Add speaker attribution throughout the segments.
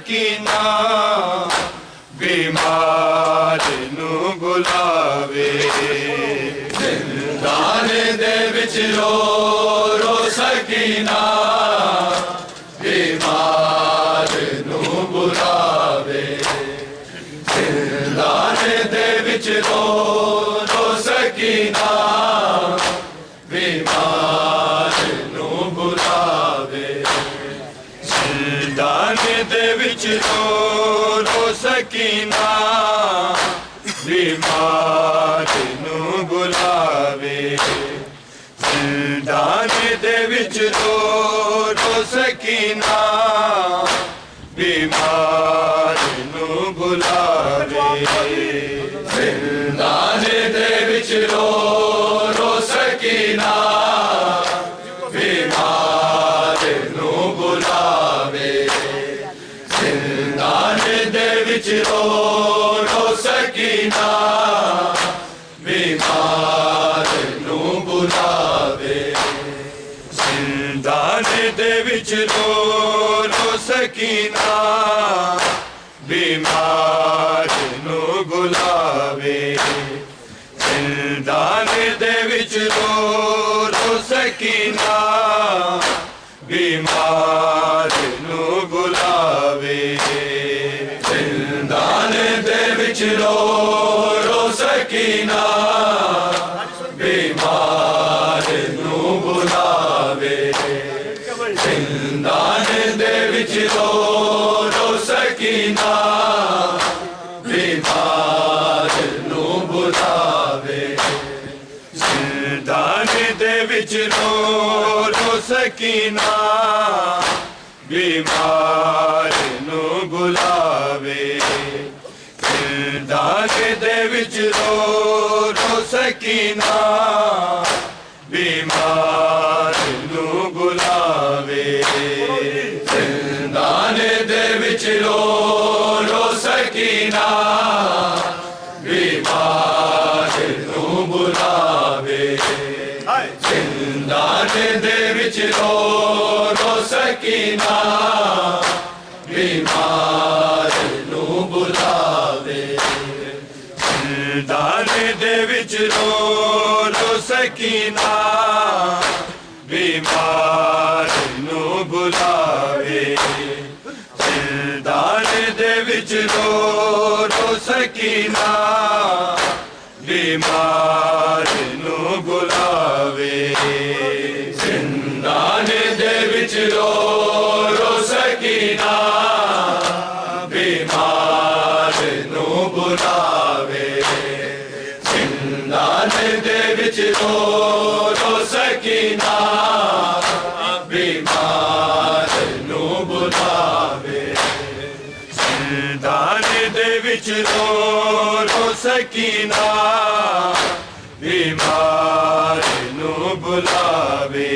Speaker 1: ਸਕੀਨਾ बीमार नू बुलावे जिंदान दे विच रो रो सकीना बीमार नू बुलावे जिंदान दे विच रो रो सकीना बीमार नू बुलावे जिंदान दे विच रो ਸਕੀਨਾ बीमार नू बुलावे जिंदान दे विच रो रो सकीना बीमार नू बुलावे जिंदान दे विच रो रो सकीना बीमार नू बुलावे जिंदान दे विच रो रो सकीना बीमार नू बुलावे जिंदान दे विच रो रो सकीना बीमार नू बुलावे जिंदान दे विच रो रो सकीना बीमार नू बुलावे जिंदान दे विच रो रो सकीना बीमार नू बुलावे जिंदान दे विच रो रो सकीना बीमार नू बुलावे जिंदान दे विच रो रो सकीना बीमार नू बुलावे जिंदान दे विच रो रो सकीना बीमार नू बुलावे जिंदान दे विच रो रो सकीना बीमार नू बुलावे जिंदान दे विच रो रो सकीना बीमार नू बुलावे जिंदान दे विच रो रो सकीना बीमार नू बुलावे जिंदान दे विच रो रो सकीना बीमार नू बुलावे जिंदान दे विच रो रो सकीना बीमार नू बुलावे जिंदान दे विच रो रो सकीना बीमार नू बुलावे जिंदान दे विच रो रो सकीना बीमार नू बुलावे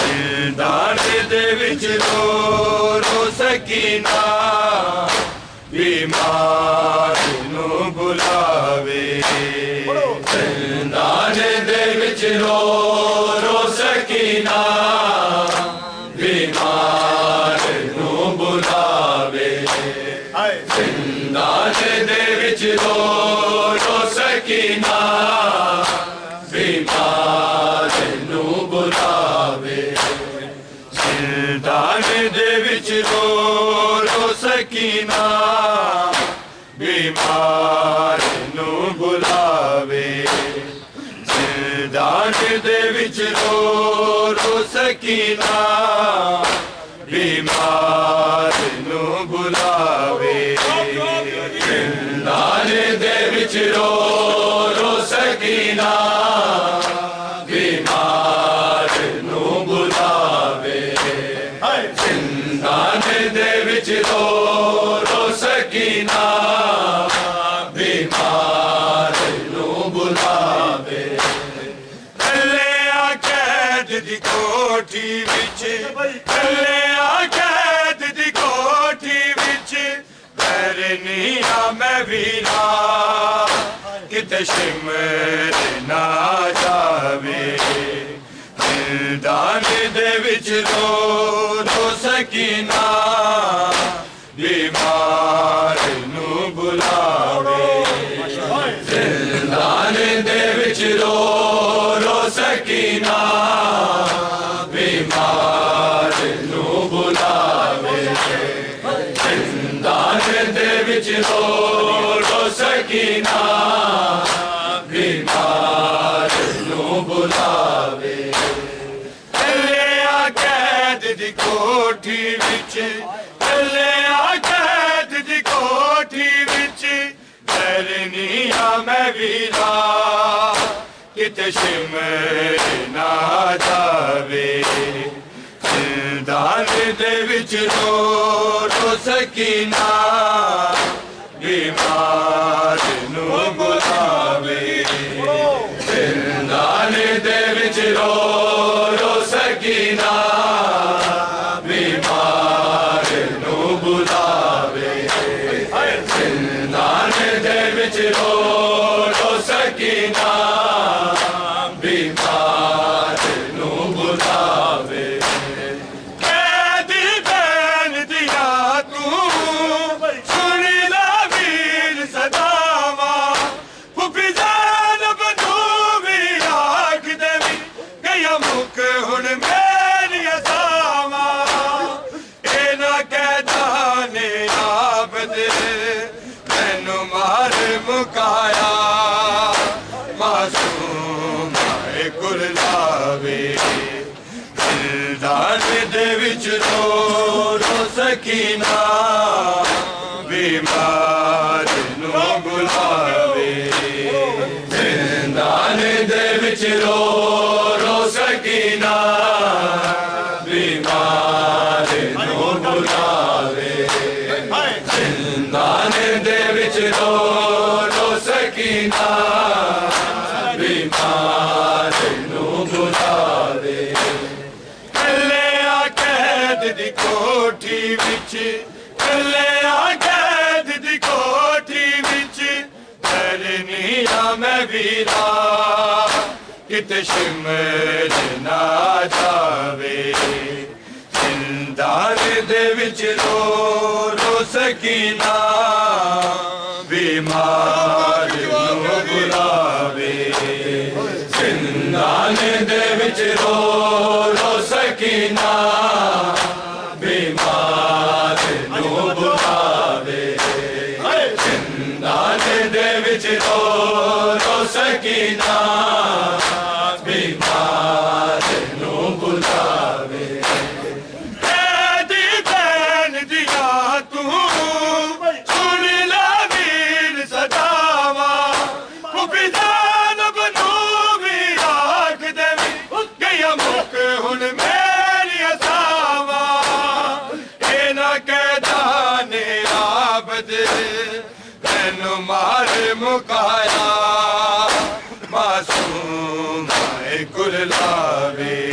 Speaker 1: जिंदान दे विच रो रो सकीना बीमार नू बुलावे जिंदान दे विच रो रो सकीना बीमार नू बुलावे जिंदान दे विच रो रो सकीना बीमार नू बुलावे जिंदान दे विच रो रो सकीना बीमार नू बुलावे जिंदान दे विच रो रो सकीना बीमार नू बुलावे जिंदान दे विच रो रो सकीना बीमार नू बुलावे जिंदान दे विच रो रो सकीना बीमार नू बुलावे कल्लिया कैद दी कोठी विच कल्लिया कैद दी कोठी विच बैरनिया मैं वीरा किते शिमर ना जावे जिंदान दे विच रो रो सकीना ਬੁਲਾਵੇ ਜ਼ਿੰਦਾਨ ਦੇ ਵਿੱਚ ਰੋ ਰੋ ਸਕੀਨਾ ਬਿਮਾਰ ਨੂੰ ਬੁਲਾਵੇ ਜ਼ਿੰਦਾਨ ਦੇ ਵਿੱਚ ਰੋ ਰੋ ਸਕੀਨਾ ਬਿਮਾਰ ਨੂੰ ਬੁਲਾਵੇ ਚੱਲਿਆ ਕੈਦ ਦੀ ਕੋਠੀ ਵਿੱਚ ਚੱਲਿਆ ਕੈਦ ਦੀ ਕੋਠੀ ਵਿੱਚ ਡਰਨੀਆ ਮੈਂ ਵੀਰਾ ਕਿਤੇ ਸਿਮਰ ਨਾ ਜਾਵੇ ਜ਼ਿੰਦਾਨ ਦੇ ਵਿੱਚ ਰੋ ਰੋ ਸਕੀਨਾ ਬਿਮਾਰ ਨੂੰ ਬੁਲਾਵੇ ਜ਼ਿੰਦਾਨ ਦੇ ਵਿੱਚ ਰੋ ਰੋ ਸਕੀਨਾ ਬਿਮਾਰ ਨੂੰ ਬੁਲਾਵੇ ਜ਼ਿੰਦਾਨ ਦੇ ਵਿੱਚ ਰੋ ਰੋ ਸਕੀਨਾ ਬਿਮਾਰ ਨੂੰ ਬੁਲਾਵੇ ਕੈਦੀ ਬੈਨ ਦੀਆਂ ਤੂੰ ਸੁਣ ਲੈ ਵੀਰ ਸਦਾਵਾ ਫੁੱਫੀ ਜਾਨ ਬਨੂ ਵੀ ਆਖ ਦੇਵੀ ਗਿਆ ਮੁੱਕ ਹੁਣ ਮੇਰੀਆਂ ਸਾਵਾਂ ਇਹ ਨਾ ਕਹਿਦਾ ਨੇ ਆਬਦ ਮੈਨੂੰ ਮਾਰ ਮੁਕਾਇਆ ਮਾਸੂਮ ਆਏ ਕੁਲ ਲਾਵੇ ਜ਼ਿੰਦਾਨ ਦੇ ਵਿੱਚ ਰੋ ਰੋ ਸਕੀਨਾ ਬਿਮਾਰ ਨੂੰ ਬੁਲਾਵੇ ਜ਼ਿੰਦਾਨ ਦੇ ਵਿੱਚ ਰੋ ਰੋ ਸਕੀਨਾ ਬਿਮਾਰ ਨੂੰ ਬੁਲਾਵੇ ਜ਼ਿੰਦਾਨ ਦੇ ਵਿੱਚ ਰੋ ਰੋ ਸਕੀਨਾ ਬਿਮਾਰ ਨੂੰ ਬੁਲਾਵੇ ਚੱਲਿਆ ਕੈਦ ਦੀ ਕੋਠੀ ਵਿੱਚ ਚੱਲਿਆ ਕੈਦ ਦੀ ਕੋਠੀ ਵਿੱਚ ਡਰਨੀਆ ਮੈਂ ਵੀਰਾ ਕਿਤੇ ਸਿਮਰ ਨਾ ਜਾਵੇ ਜ਼ਿੰਦਾਨ ਦੇ ਵਿੱਚ ਰੋ ਰੋ ਸਕੀਨਾ ਬਿਮਾਰ ਨੂੰ ਬੁਲਾਵੇ ਜ਼ਿੰਦਾਨ ਦੇ ਵਿੱਚ ਰੋ ਰੋ ਸਕੀਨਾ ਬਿਮਾਰ ਨੂੰ ਬੁਲਾਵੇ ਜ਼ਿੰਦਾਨ ਦੇ ਵਿੱਚ ਰੋ ਰੋ ਸਕੀਨਾ ਬਿਮਾਰ ਨੂੰ ਬੁਲਾਵੇ ਕੈਦੀ ਬੈਨ ਦੀਆਂ ਤੂੰ ਸੁਣ ਲੈ ਵੀਰ ਸਦਾਵਾ ਫੁੱਫੀ ਜਾਨ ਬਨੂ ਵੀ ਆਖ ਦੇਵੀ ਗਿਆ ਮੁੱਕ ਹੁਣ ਮੇਰੀਆਂ ਸਾਵਾਂ ਇਹ ਨਾ ਕਹਿਦਾ ਨੇ ਆਬਦ ਮੈਨੂੰ ਮਾਰ ਮੁਕਾਇਆ ਮਾਸੂਮ ਆਏ ਕੁਲ ਲਾਵੇ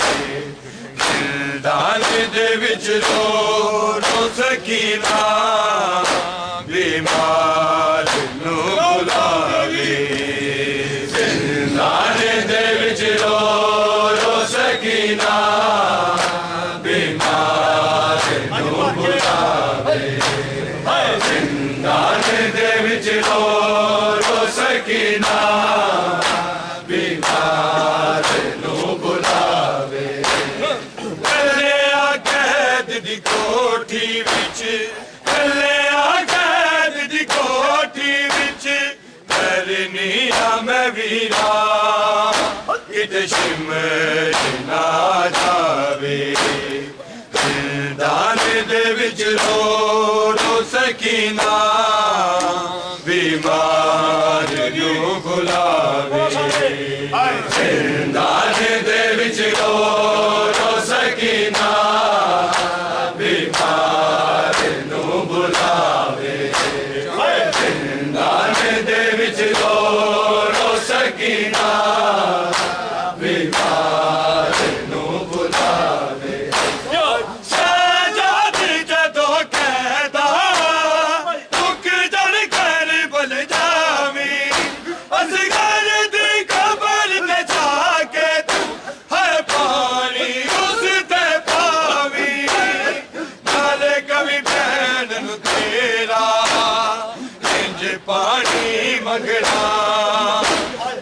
Speaker 1: ਜ਼ਿੰਦਾਨ ਦੇ ਵਿੱਚ ਰੋ ਰੋ ਸਕੀਨਾ ਬਿਮਾਰ ਨੂੰ ਬੁਲਾਵੇ ਜ਼ਿੰਦਾਨ ਦੇ ਵਿੱਚ ਰੋ ਰੋ ਸਕੀਨਾ ਬਿਮਾਰ ਨੂੰ ਬੁਲਾਵੇ ਜ਼ਿੰਦਾਨ ਦੇ ਵਿੱਚ ਰੋ ਰੋ ਸਕੀਨਾ ਬਿਮਾਰ ਨੂੰ ਬੁਲਾਵੇ ਚੱਲਿਆ ਕੈਦ ਦੀ ਕੋਠੀ ਵਿੱਚ ਚੱਲਿਆ ਕੈਦ ਦੀ ਕੋਠੀ ਵਿੱਚ ਡਰਨੀਆ ਮੈਂ ਵੀਰਾ ਕਿਤੇ ਸਿਮਰ ਨਾ ਜਾਵੇ ਜ਼ਿੰਦਾਨ ਦੇ ਵਿੱਚ ਰੋ ਰੋ ਸਕੀਨਾ ਬਿਮਾਰ ਨੂੰ ਬੁਲਾਵੇ ਜ਼ਿੰਦਾਨ ਦੇ ਵਿੱਚ ਰੋ ਰੋ ਸਕੀਨਾ ਬਿਮਾਰ ਨੂੰ ਬੁਲਾਵੇ ਜ਼ਿੰਦਾਨ ਦੇ ਵਿੱਚ ਰੋ ਰੋ ਸਕੀਨਾ ਬਿਮਾਰ ਨੂੰ ਬੁਲਾਵੇ पानी मंगना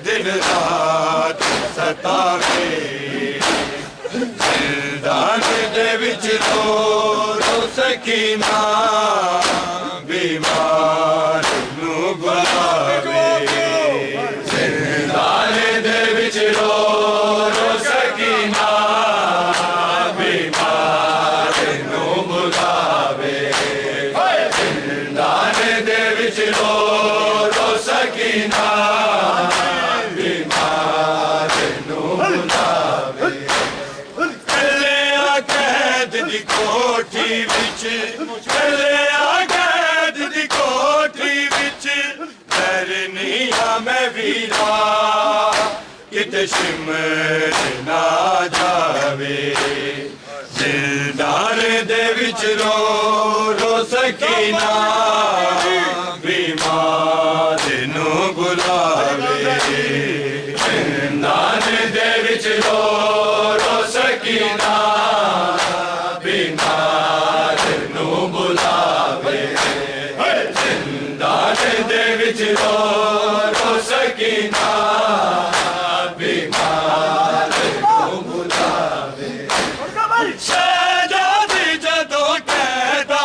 Speaker 1: दिन रात सतावे जिंदान दे विच रो रो सकीना बीमार नू बुलावे जिंदान दे विच रो रो सकीना बीमार नू बुलावे जिंदान दे विच रो रो सकीना बीमार नू बुलावे दी कोठी विच चलिया कैद दी कोठी विच डरनिया मैं वीरा किते शिमर ना जावे जिंदान दे विच रो रो सकीना बीमार नू बुलावे जिंदान दे विच रो रो सकीना बीमार नू बुलावे जिंदान दे विच रो रो सकीना बीमार नू बुलावे शहजादी जदों कहदा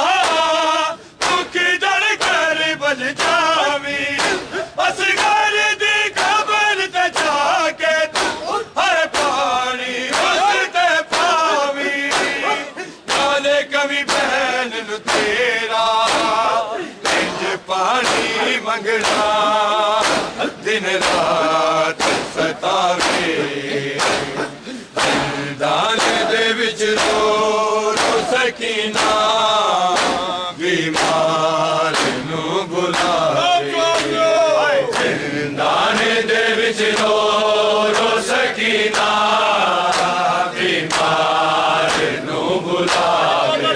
Speaker 1: मुख जड़ कर बल जावी असगर दी खबर ते जाके तू हर पानी उसते पावी नाले कभी बहन नू तेरा इंज पानी मंगना दिन रात सतावे जिंदान दे विच रो रो सकीना बीमार नू बुलावे जिंदान दे विच रो रो सकीना बीमार नू बुलावे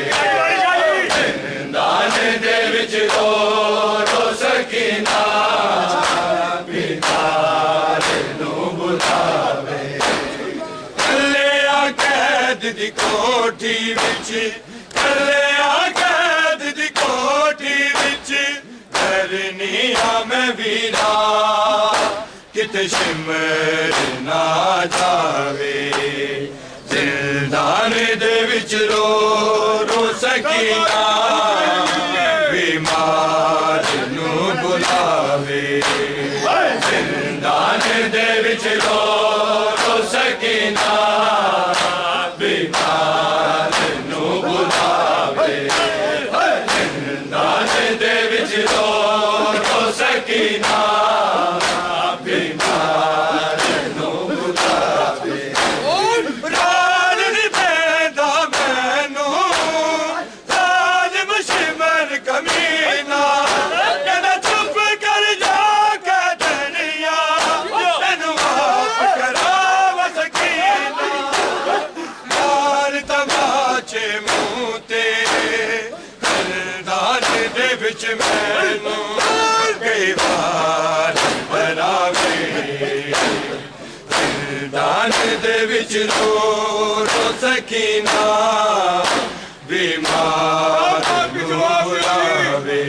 Speaker 1: जिंदान दे विच रो रो सकीना बीमार नू बुलावे कैद दी कोठी विच चलिया कैद दी कोठी विच डरनिया मैं वीरा किते शिमर ना जावे जिंदान दे विच रो रो सकीना बीमार नू बुलावे जिंदान दे विच रो रो सकीना बीमार नू बुलावे जिंदान दे विच रो रो सकीना बीमार नू बुलावे राज नी पैदा मैनू जालिम शिमर कमीना कहना चुप कर जा के दुनिया तैनू माफ कराव सकीना यार तमाचे मुंह तेरे जिंदान दे विच मैनू कई बार बनावे जिंदान दे विच रो रो सकीना बीमार नू बुलावे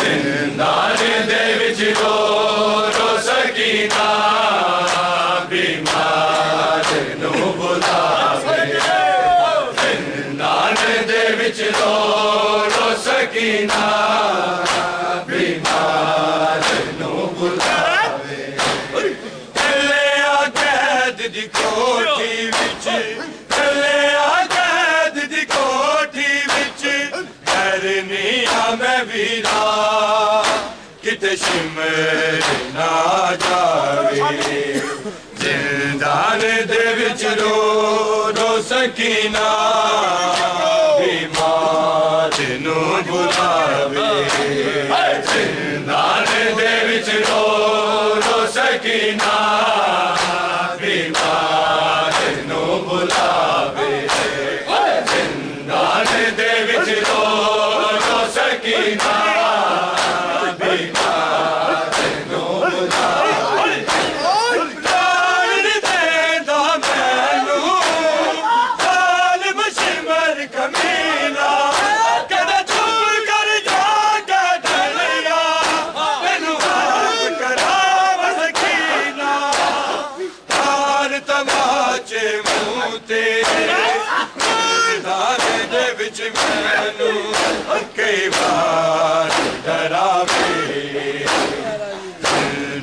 Speaker 1: जिंदान दे विच रो रो सकीना बीमार नू बुलावे जिंदान दे विच रो रो सकीना बीमार नू बुलावे चलिया कैद दी कोठी विच चलिया कैद दी कोठी विच डरनिया मैं वीरा किते शिमर ना जावे जिंदान दे विच रो रो सकीना बीमार नू बुलावे जिंदान दे विच रो रो सकीना बीमार नू बुलावे जिंदान दे विच रो रो सकीना बीमार नू बुलावे जान देंदा मैनू जालिम शिमर कमीना कहदा चुप कर जा के दुनिया ਨੂੰ ਤੇਰੇ ਦਾਣੇ ਦੇ ਵਿੱਚ ਮੈਨੂੰ ਕਈ ਵਾਰ ਡਰਾਵੇ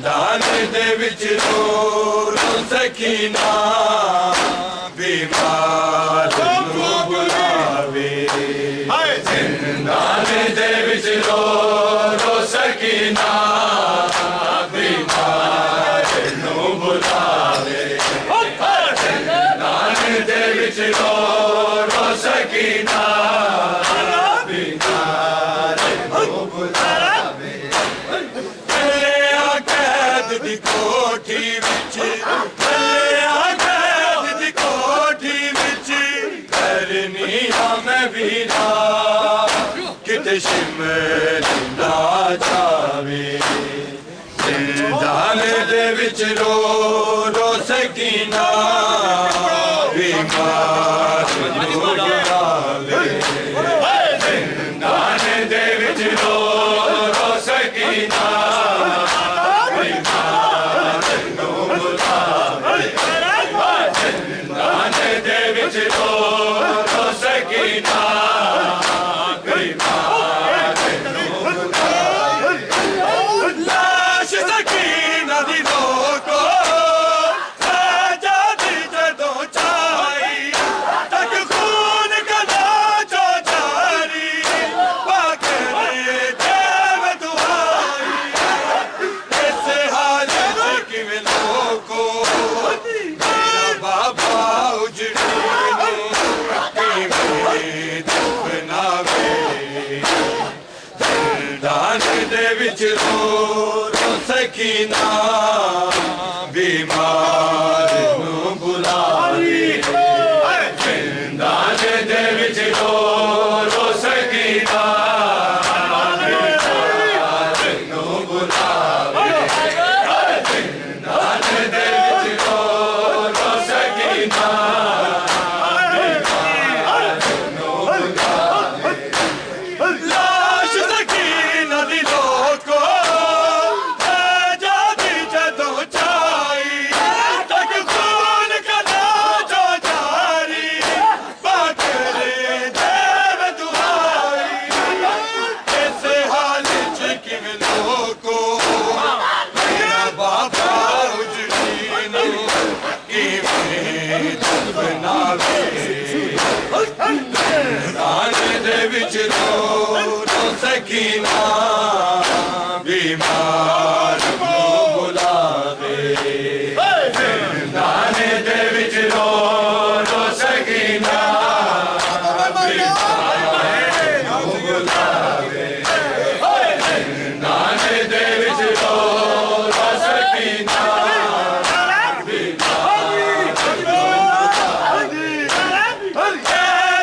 Speaker 1: ਦਾਣੇ ਦੇ ਵਿੱਚ ਰੋ ਸਕੀਨਾ ਬਿਮਾਰ ਨੂੰ ਬੁਲਾਵੇ ਦਾਣੇ ਦੇ ਵਿੱਚ ਰੋ ਸਕੀਨਾ ਬਿਮਾਰ ਨੂੰ ਬੁਲਾਵੇ ਦਾਣੇ ਦੇ ਵਿੱਚ ਰੋ ਸਕੀਨਾ ਬਿਮਾਰ ਨੂੰ ਬੁਲਾਵੇ ਕੱਲਿਆ ਕੈਦ ਦੀ ਕੋਠੀ ਵਿੱਚ ਕੱਲਿਆ ਕੈਦ ਦੀ ਕੋਠੀ ਵਿੱਚ ਕਰਨੀ ਆ ਮੈਂ ਵੀਰਾ ਕਿਤੇ ਸ਼ਿਮਲਾ ਜਾਵੇ ਦਾਣੇ ਦੇ ਵਿੱਚ ਰੋ ਸਕੀਨਾ ਬਿਮਾਰ ਨੂੰ ਬੁਲਾਵੇ ਦਾਣੇ ਦੇ ਵਿੱਚ ਰੋ ਸਕੀਨਾ ਬਿਮਾਰ ਨੂੰ ਬੁਲਾਵੇ ਦਾਣੇ ਦੇ ਵਿੱਚ ਰੋ ਸਕੀਨਾ ਬਿਮਾਰ ਨੂੰ ਬੁਲਾਵੇ ਲਾਸ਼ ਸਕੀਨਾ ਦੀ ਰੋਕੋ ਸਾਜਾਦੀ ਜਦੋਂ ਚਾਈ ਤੱਕ ਖੂਨ ਕਲਾ ਜੋ ਜਾਰੀ ਪਾਕਰੇ ਦੇਵ ਦੁਆਈ ਇਸ ਹਾਲ ਚ ਕਿਵੇਂ ਲੋਕੋ ਮੇਰਾ ਬਾਬਾ ਉਜੜੀ ਨੂੰ ਕਿਵੇਂ ਦਫਨਾਵੇ ਦਾਣੇ ਦੇ ਵਿੱਚ ਰੋ ਸਕੀਨਾ ਬਿਮਾਰ ਨੂੰ ਬੁਲਾਵੇ ਦਾਣੇ ਦੇ ਵਿੱਚ ਰੋ ਸਕੀਨਾ ਬਿਮਾਰ ਨੂੰ ਬੁਲਾਵੇ ਦਾਣੇ ਦੇ ਵਿੱਚ ਰੋ ਸਕੀਨਾ ਬਿਮਾਰ ਨੂੰ ਬੁਲਾਵੇ ਲਾਸ਼ ਸਕੀਨਾ ਦੀ ਲੋਕੋ ਆਜ਼ਾਦੀ ਜਦੋਂ ਚਾਈ ਤੱਕ ਖੂਨ ਕਲਾ ਜੋ ਜਾਰੀ ਪਾਕਰੇ ਦੇਵ ਦੁਆਈ ਇਸ ਹਾਲ ਚ ਕਿਵੇਂ ਲੋਕੋ ਮੇਰਾ ਬਾਬਾ ਉਜੜੀ ਨੂੰ ਕਿਵੇਂ ਦਫਨਾਵੇ ਦਾਣੇ ਦੇ ਵਿੱਚ ਰੋ ਸਕੀਨਾ ਬਿਮਾਰ ਨੂੰ ਬੁਲਾਵੇ ਦਾਣੇ ਦੇ ਵਿੱਚ ਰੋ ਸਕੀਨਾ ਬਿਮਾਰ ਨੂੰ ਬੁਲਾਵੇ ਦਾਣੇ ਦੇ ਵਿੱਚ ਰੋ ਸਕੀਨਾ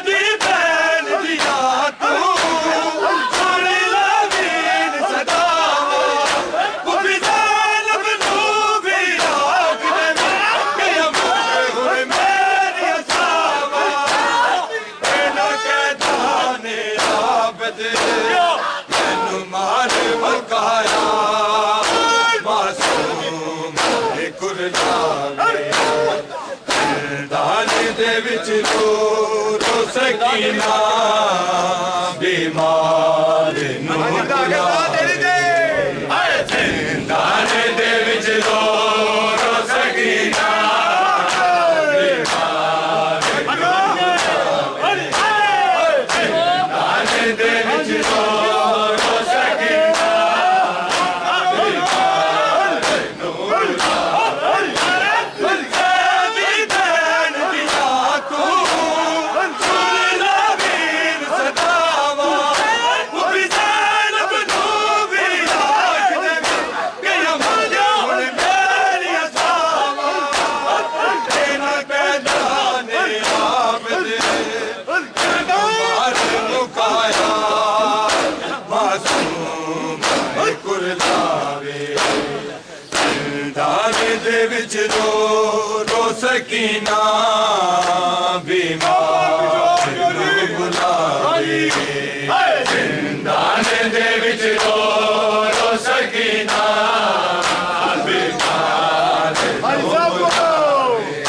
Speaker 1: ਦੀ ਭੈਣ ਦੀਆਂ ਤੂੰ ਸੁਣ ਲੈ ਵੀਰ ਸਦਾਵਾ ਪੁੱਪੀ ਜ਼ਾਲਮ ਨੂੰ ਵੀ ਰਾਖ ਦੇ ਕਿ ਅਮਰ ਹੋਏ ਮੇਰੀ ਅਸਾਵਾ ਇਹਨਾਂ ਕੈਦਾਂ ਨੇ ਆਬਦ ਮੈਨੂੰ ਮਾਰ ਮੁਕਾਇਆ ਮਾਸੂਮ ਦੇ ਕੁਰਲਾਵੇ ਦਾਣੇ ਦੇ ਵਿੱਚ ਰੋ ਸਕੀਨਾ ਬਿਮਾਰ ਨੂੰ ਬੁਲਾਵੇ ਦਾਣੇ ਦੇ ਵਿੱਚ ਰੋ ਸਕੀਨਾ ਬਿਮਾਰ ਨੂੰ ਬੁਲਾਵੇ ਦਾਣੇ ਦੇ ਵਿੱਚ ਰੋ ਸਕੀਨਾ ਬਿਮਾਰ ਨੂੰ ਬੁਲਾਵੇ ਦੀ ਭੈਣ ਦੀਆਂ ਤੂੰ ਸੁਣ ਲੈ ਵੀਰ ਸਦਾਵਾ ਪੁੱਪੀ ਜ਼ਾਲਮ ਨੂੰ ਵੀ ਰਾਖ ਦੇ ਕਿ ਅਮਰ ਹੁਣ ਮੇਰੀ ਅਸਾਵਾ ਇਹਨਾਂ ਕੈਦਾਂ ਨੇ ਆਬਦ ਮਾਰ ਮੁਕਾਇਆ ਮਾਸੂਮ ਦੇ ਕੁਰਲਾਵੇ ਦਾਣੇ ਦੇ ਵਿੱਚ ਰੋ ਸਕੀਨਾ ਬਿਮਾਰ ਨੂੰ ਬੁਲਾਵੇ ਦਾਣੇ ਦੇ ਵਿੱਚ ਰੋ ਸਕੀਨਾ ਬਿਮਾਰ ਨੂੰ ਬੁਲਾਵੇ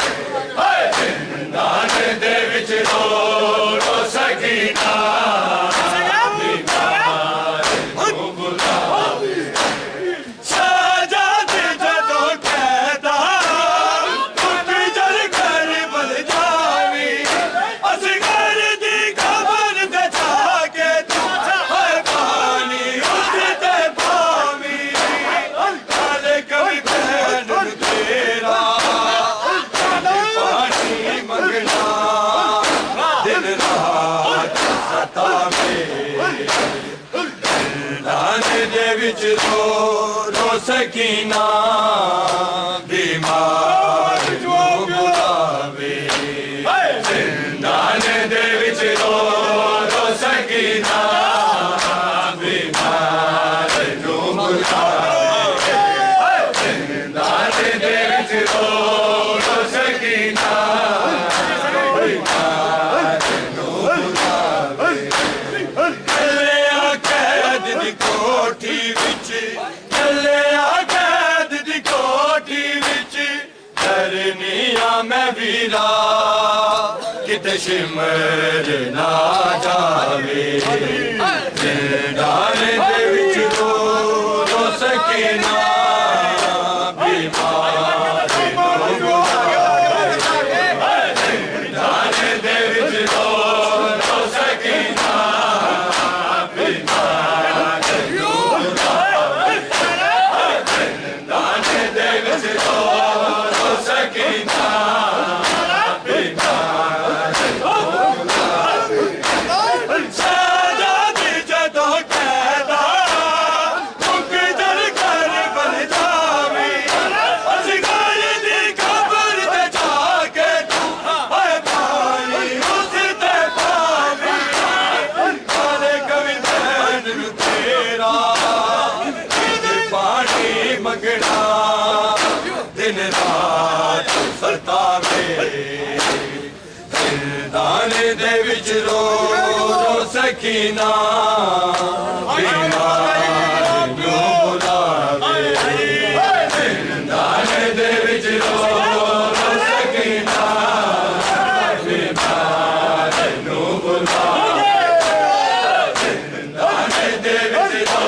Speaker 1: विच रो रो सकीना बीमार नू बुलावे जिंदान दे विच रो रो सकीना बीमार नू बुलावे जिंदान दे विच रो रो सकीना बीमार नू बुलावे कलिया कैद दी कोठी विच कलिया कैद दी कोठी विच करनिया मैं वीरा किते शिमर ना जावे जिंदान दे विच रो रो सकीना बीमार नू बुलावे जिंदान दे विच रो रो सकीना बीमार नू बुलावे जिंदान दे विच रो रो सकीना साजादी जदों कैदा मुक जल कर बन जावी असगर दी खबर ते जाके तू हाय पानी उस ते पावी काले कवि बहन नू तेरा पानी मंगना दिन रात सतावे जिंदान दे विच रो रो सकीना बीमार नू बुलावे जिंदान दे विच रो रो सकीना बीमार नू बुलावे जिंदान दे विच रो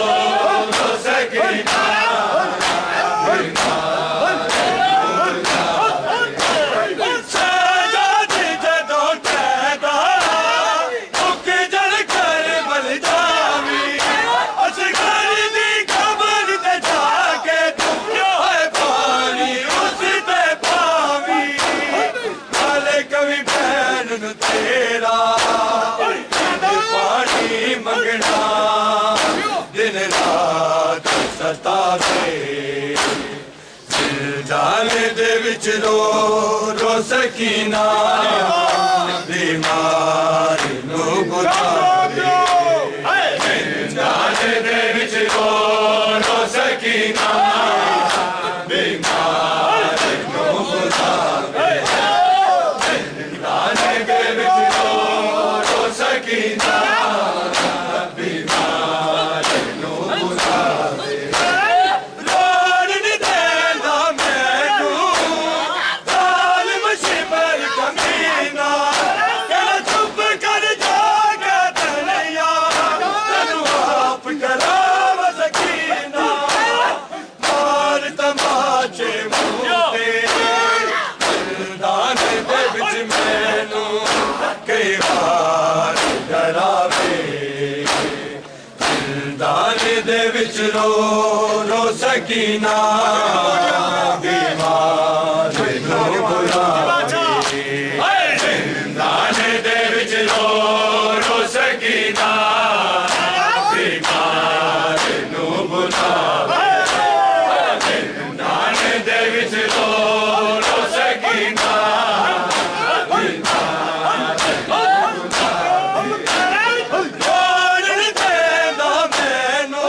Speaker 1: रो सकीना साजादी जदों कैदा मुक जल कर बल जावी असगर दी खबर ते जाके तू हाय पानी उस ते पावी काले कवि बहन नू तेरा पानी मंगना दिन रात सतावे जिंदान दे विच रो रो सकीना बीमार नू बुलावे जिंदान दे विच रो रो सकीना बीमार नू बुलावे जिंदान दे विच रो रो सकीना बीमार नू बुलावे रोड़ नी देंदा मैनू जालिम शिमर कमीना कहना चुप कर जाके तनैया तैनू आप कराव सकीना मार तमाचे मुँह ते जिंदान दे विच मैनू कई बार डरावे जिंदान दे विच रो रो सकीना बीमार नू बुलावे जिंदान दे विच रो रो सकीना बीमार नू बुलावे जिंदान दे विच रो रो सकीना रोड़ नी देंदा मैनू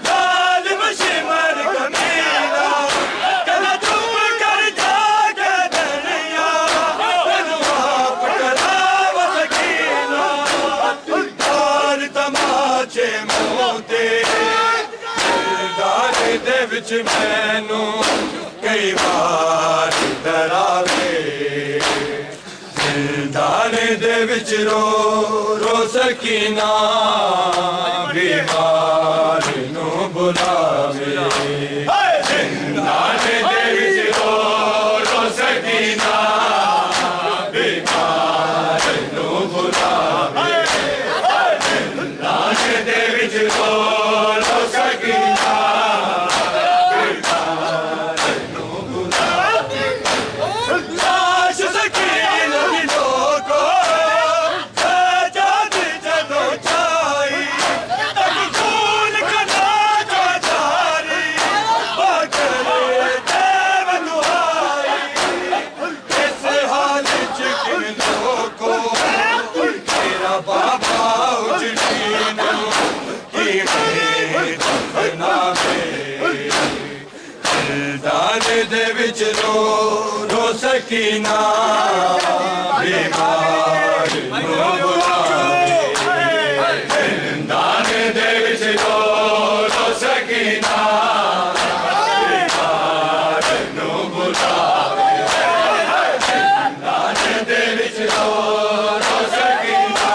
Speaker 1: जालिम शिमर कमीना कहना चुप कर जाके तनैया तैनू आप कराव सकीना मार तमाचे मुँह ते जिंदान दे विच मैनू कई बार डरावे जिंदान दे विच रो रो सकीना बीमार नू बुलावे जिंदान दे विच रो रो सकीना बीमार नू बुलावे जिंदान दे विच रो रो सकीना लाश सकीना दी लोको साजादी जदों छाई तक खून का नाच जिंदान दे विच रो रो सकीना बीमार नू बुलावे जिंदान दे विच रो रो सकीना बीमार नू बुलावे जिंदान दे विच रो रो सकीना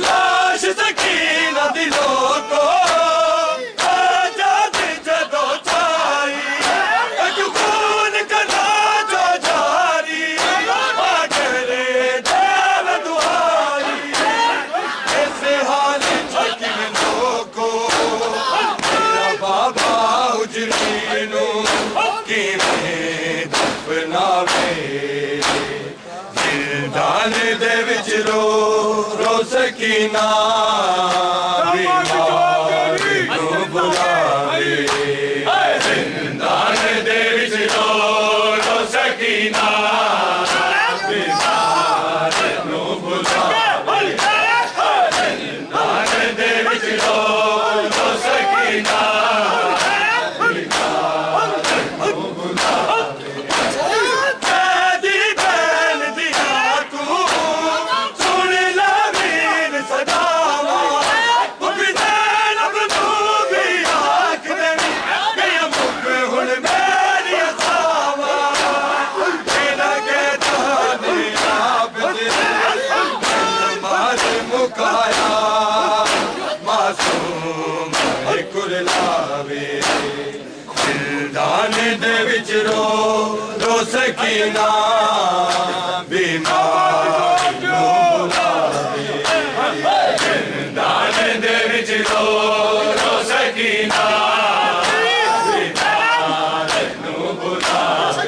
Speaker 1: लाश सकीना दिलों को आजाद जदों छाई अजू खून कना जो जारी आखिरे देव दुआई ऐसे हाल छकिनों को मेरा बाबा उजड़ीनू किवें दफनावे जिंदान दे विच रो रो सकीना बीमार नू बुलावे जिंदान दे विच रो रो सकीना बीमार नू बुलावे जिंदान दे विच रो रो सकीना तेरी बैन दिया तू सुन ला वीर सदावा वो भी ज़ैनब नू भी आख देवी गया मुख हुण मेरी असावा तेरा कहता ने आप दे मार मुकाया मासूम है कुरलावे जिंदान दे विच रो रो सकीना बीमार नू बुलावे जिंदान दे विच रो रो सकीना बीमार नू बुलावे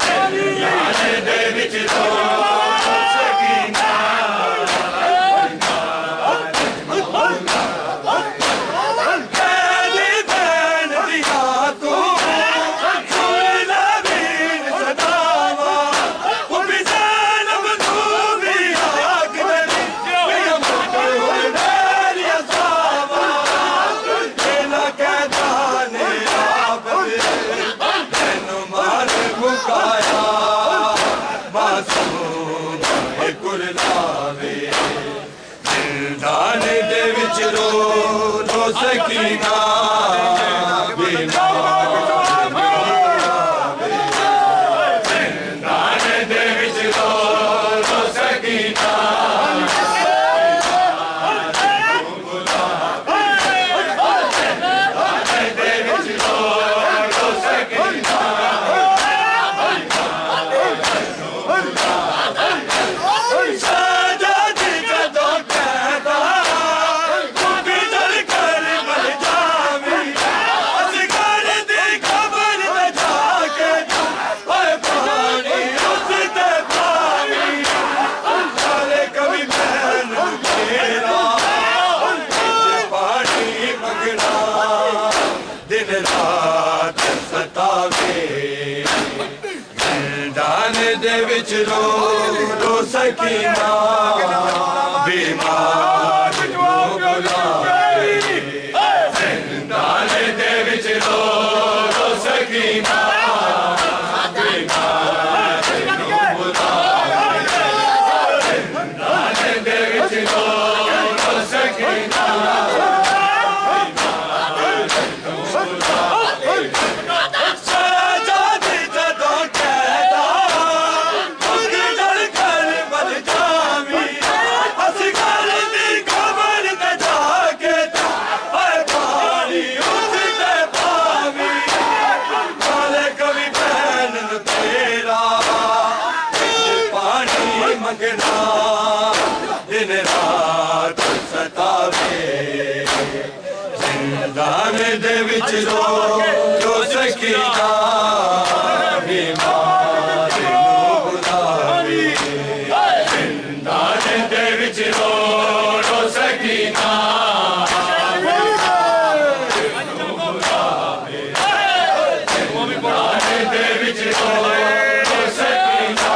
Speaker 1: जिंदान दे विच रो रो सकीना तेरी बैन दिया तू सुन ला वीर सदावा वो भी ज़ैनब नू भी आख देवी गया मुख हुण मेरी असावा तेरा कहता ने आप दे तैनू मार मुकाया मासूम है कुरलावे जिंदान दे विच रो रो सकीना बीमार नू बुलावे जिंदान दे विच रो रो सकीना नू बुलावे जिंदान दे विच रो रो सकीना साजादी जदों कहता खुद जल कर मर जावी असगर दी खबर ते जाके ओए पानी उस ते पावी साले कभी बहन तेरा पानी मंगना दिन रात सतावे जिंदान दे विच रो रो सकीना बीमार नू बुलावे जिंदान दे विच रो रो सकीना बीमार नू बुलावे जिंदान दे विच रो रो सकीना साजादी जदों कहता खुद जल कर मर जावी असगर दी खबर ते जाके ओए पानी उस ते पावी साले कभी बहन तेरा पानी मंगना दिन रात सतावे जिंदान दे विच रो रो सकीना बीमार नू बुलावे जिंदान दे विच रो रो सकीना नू बुलावे जिंदान दे विच रो रो सकीना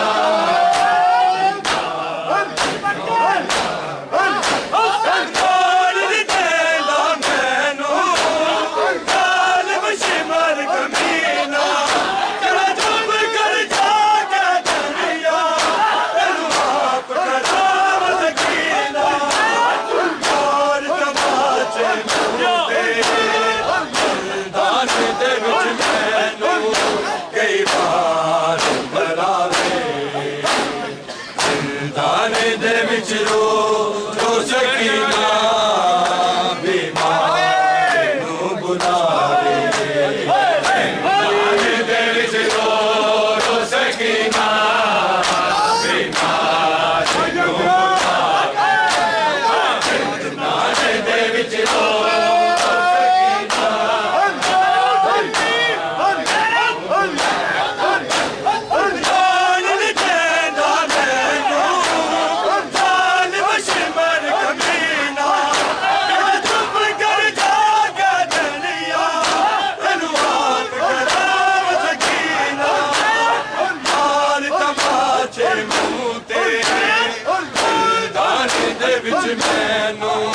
Speaker 1: ਵਿੱਚ ਮੈਨੂੰ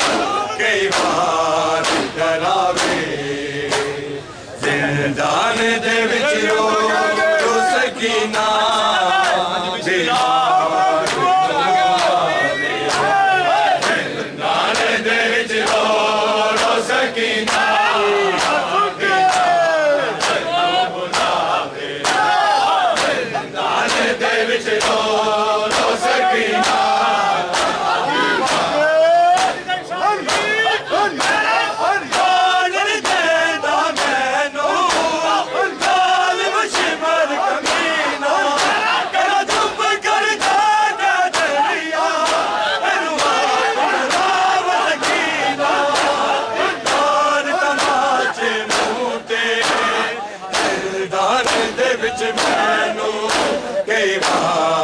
Speaker 1: ਕਈ ਵਾਰ ਡਰਾਵੇ ਜ਼ਿੰਦਾਨ ਦੇ ਵਿੱਚ ਰੋ ਸਕੀਨਾ ਜ਼ਿੰਦਾਨ ਦੇ ਵਿੱਚ ਰੋ ਸਕੀਨਾ ਜ਼ਿੰਦਾਨ ਦੇ ਵਿੱਚ ਰੋ ਸਕੀਨਾ ਵਿੱਚ ਮੈਨੂੰ ਕਈ ਵਾਰ